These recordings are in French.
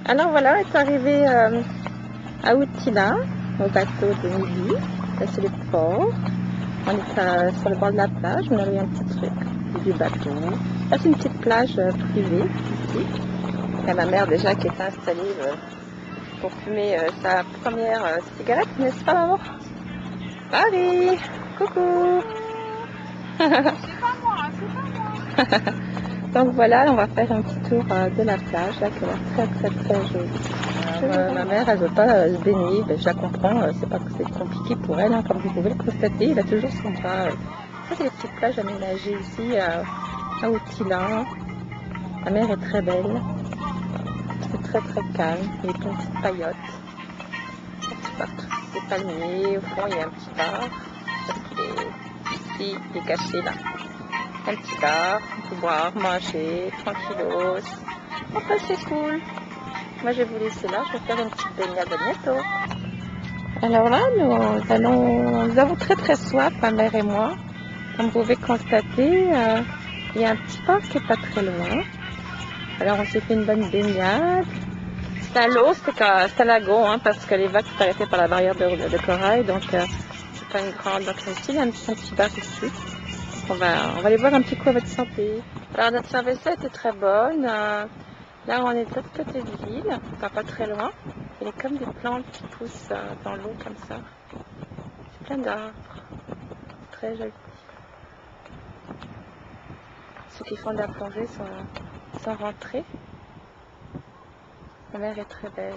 Alors voilà, on est arrivé à Outila, au bateau de midi. Là c'est le port. On est sur le bord de la plage, on a eu un petit truc du bateau. Là c'est une petite plage privée ici. Il y a ma mère déjà qui est installée pour fumer sa première cigarette, n'est-ce pas maman? Marie, coucou. C'est pas moi, c'est pas moi. Donc voilà, on va faire un petit tour de la plage, là, qui a l'air très jolie. Alors, ma mère, elle veut pas se baigner, ben, je la comprends, c'est pas que c'est compliqué pour elle, hein, comme vous pouvez le constater, elle a toujours son bras. Ça, c'est les petites plages aménagées ici à Outila. La mer est très belle, c'est très calme, il y a plein de petites paillotes. Partout, des palmiers, au fond, il y a un petit bar, parce qu'il est ici, il est caché là. Un petit bar, on peut boire, manger, tranquillos. Enfin, c'est cool. Moi, je vais vous laisser là, je vais faire une petite baignade bientôt. Alors là, nous avons très soif, ma mère et moi. Comme vous pouvez constater, il y a un petit parc qui est pas très loin. Alors, on s'est fait une bonne baignade. C'est à l'eau, c'est à lagon, hein, parce que les vagues sont arrêtées par la barrière de corail, donc c'est pas une grande. Donc ici, il y a un petit bar ici. On va aller boire un petit coup à votre santé. Alors notre cerveza était très bonne. Là on est de l'autre côté de l'île, enfin pas très loin. Il y a comme des plantes qui poussent dans l'eau comme ça. C'est plein d'arbres. Très joli. Ceux qui font de la plongée sont rentrés. La mer est très belle.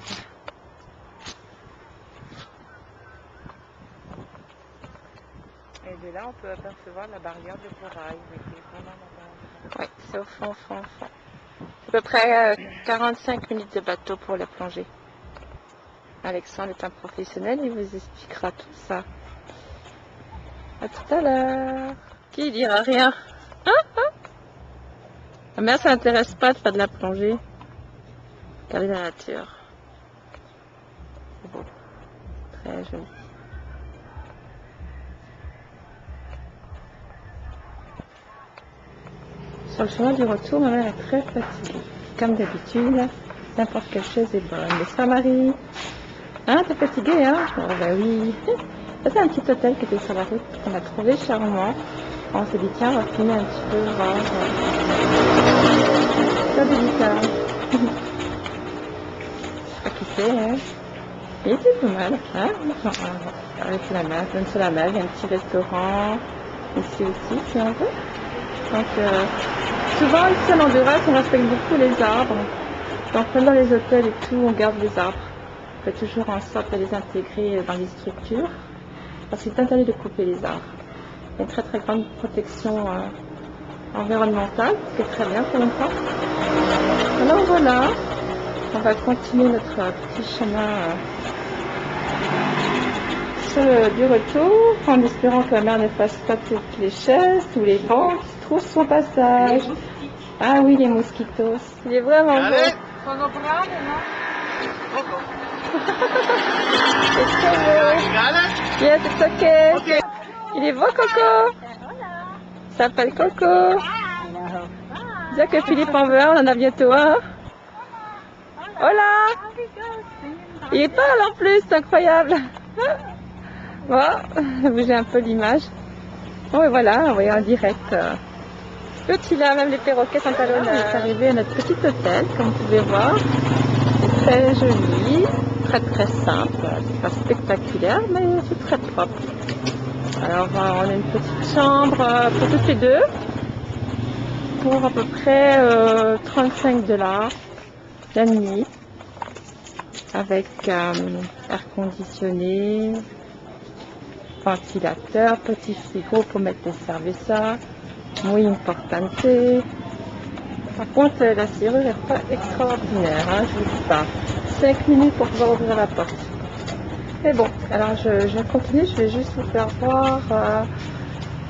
Et de là, on peut apercevoir la barrière de corail. Oui, c'est au fond. C'est à peu près 45 minutes de bateau pour la plongée. Alexandre est un professionnel, il vous expliquera tout ça. À tout à l'heure. Qui dira rien? La mère, ça n'intéresse pas de faire de la plongée. Regardez la nature. C'est beau. Très joli. Sur le chemin du retour, ma mère est très fatiguée. Comme d'habitude, n'importe quelle chose est bonne. N'est-ce pas, Marie? Hein, t'es fatiguée, hein? Oh, bah oui. Ça, c'est un petit hôtel qui était sur la route qu'on a trouvé charmant. On s'est dit, tiens, on va filmer un petit peu, voir. C'est délicat. Je sais pas qui c'est, hein? Il était pas mal, hein? Avec la mer, même sur la mer, il y a un petit restaurant ici aussi, si on veut. Donc, souvent ici en Honduras, on respecte beaucoup les arbres. Donc, même dans les hôtels et tout, on garde les arbres. On fait toujours en sorte de les intégrer dans les structures, parce qu'il est interdit de couper les arbres. Il y a une très grande protection environnementale, ce qui est très bien pour une fois. Alors voilà, on va continuer notre petit chemin du retour, en espérant que la mer ne fasse pas toutes les chaises ou les bancs qui se trouvent sur son passage. Ah oui, les mosquitos. Il est vraiment beau. Sono brave, no? C'est très beau. Yes, it's okay. Il est beau, Coco. Il s'appelle Coco. Dis que Philippe en veut un, on en a bientôt un. Hola. Il est pâle en plus, c'est incroyable. Bon, bougez un peu l'image. Bon et voilà, on voit en direct. Petit là, même les perroquets sont à l'honneur. On est arrivé à notre petit hôtel, comme vous pouvez voir. C'est très joli, très simple. C'est pas spectaculaire, mais c'est très propre. Alors on a une petite chambre pour toutes les deux, pour à peu près $35 la nuit, avec air conditionné, ventilateur, petit frigo pour mettre les cervezas, muy importante. Par contre, la serrure n'est pas extraordinaire, hein, je vous dis pas. 5 minutes pour pouvoir ouvrir la porte. Mais bon, alors je vais continuer, je vais juste vous faire voir.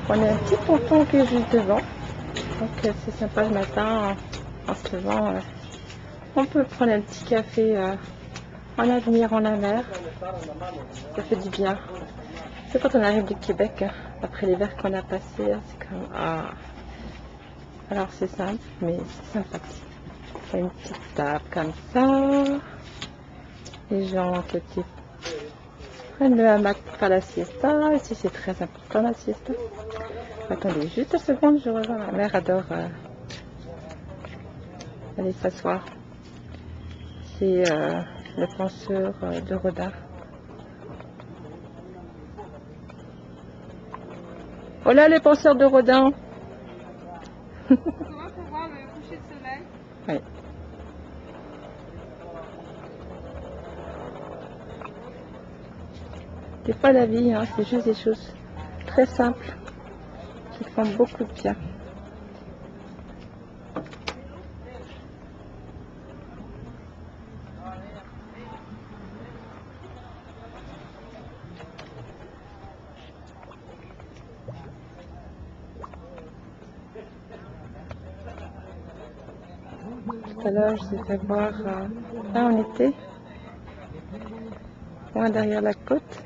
On a un petit ponton qui est juste devant. Donc c'est sympa le matin, en se levant. On peut prendre un petit café en admirant la mer. Ça fait du bien. C'est quand on arrive du Québec, hein, après l'hiver qu'on a passé, c'est comme... Ah. Alors c'est simple, mais c'est sympathique. Il y a une petite table comme ça. Les gens qui prennent le hamac pour faire la siesta. Ici, c'est très important la siesta. Attendez juste une seconde, je reviens. Ma mère adore aller s'asseoir. C'est le penseur de Rodin. Oh là, les penseurs de Rodin. Comment pour voir le coucher de soleil? Oui. Des fois, la vie, hein, c'est juste des choses très simples qui font beaucoup de bien. Tout à l'heure, je vous ai fait voir, là on était, loin derrière la côte,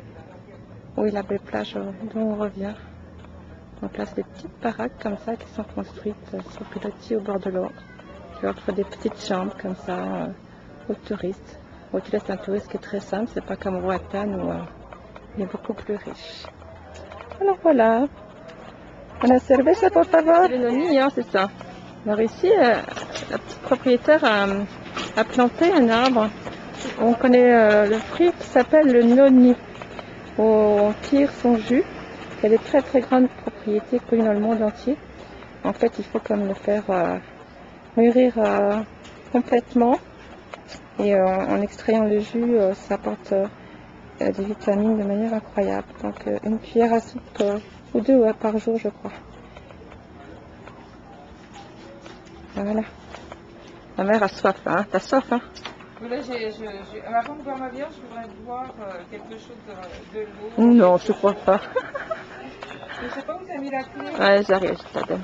où il y a les plages d'où on revient. Donc là, c'est des petites baraques comme ça qui sont construites sur pilotis au bord de l'eau, qui offrent des petites chambres comme ça aux touristes. Au tu c'est un touriste qui est très simple, c'est pas comme Roatan où il est beaucoup plus riche. Alors voilà, on a servi ça pour favor. C'est le noni, hein, c'est ça. Alors ici, la petite propriétaire a planté un arbre. On connaît le fruit qui s'appelle le noni. On tire son jus. Il y a des très très grandes propriétés connues dans le monde entier. En fait, il faut comme le faire mûrir complètement. Et en extrayant le jus, ça apporte des vitamines de manière incroyable. Donc une cuillère à soupe ou deux par jour, je crois. Voilà. Ma mère a soif, hein. T'as soif, hein? Là, avant de boire ma bière, je voudrais boire quelque chose de l'eau. Non, je crois pas. Je sais pas où tu as mis la clé. Ouais, j'arrive, je t'adore.